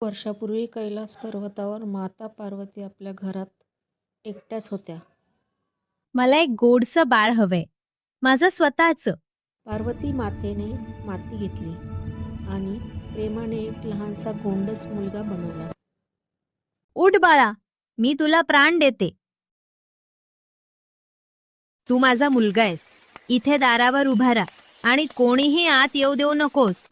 वर्षापूर्वी कैलास पर्वतावर माता पार्वती आपल्या घरात एकट्याच होत्या. मला एक गोडसं बाळ हवंय, माझं स्वतःचं. पार्वती मातेने माती घेतली आणि प्रेमाने एक लहानसा गोंडस मुलगा बनवला. उठ बाळा, मी तुला प्राण देते. तू माझा मुलगा आहेस. इथे दारावर उभा राहा आणि कोणीही आत येऊ देऊ नकोस.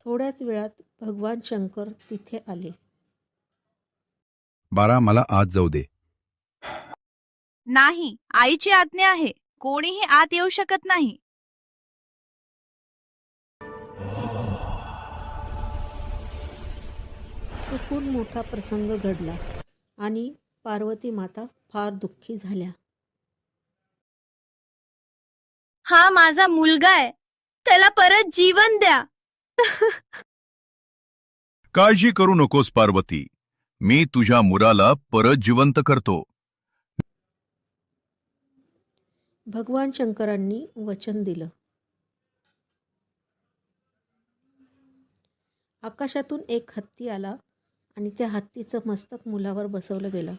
थोड्याच वेळात भगवान शंकर तिथे आले. बाळा, मला आत जाऊ दे. नाही, आईची आज्ञा आहे. कोणीही आत येऊ शकत नाही. चुकून मोठा प्रसंग घडला आणि पार्वती माता फार दुःखी झाल्या. हा माझा मुलगा आहे, त्याला परत जीवन द्या. काळजी करू नकोस पार्वती, मी तुझ्या मुलाला परत जिवंत करतो. भगवान शंकरांनी वचन दिलं. आकाशातून एक हत्ती आला आणि त्या हत्तीचं मस्तक मुलावर बसवलं गेलं.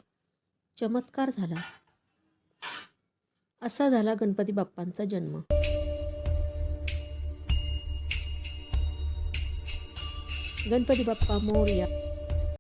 चमत्कार झाला. असा झाला गणपती बाप्पांचा जन्म. गणपती बाप्पा मोरया.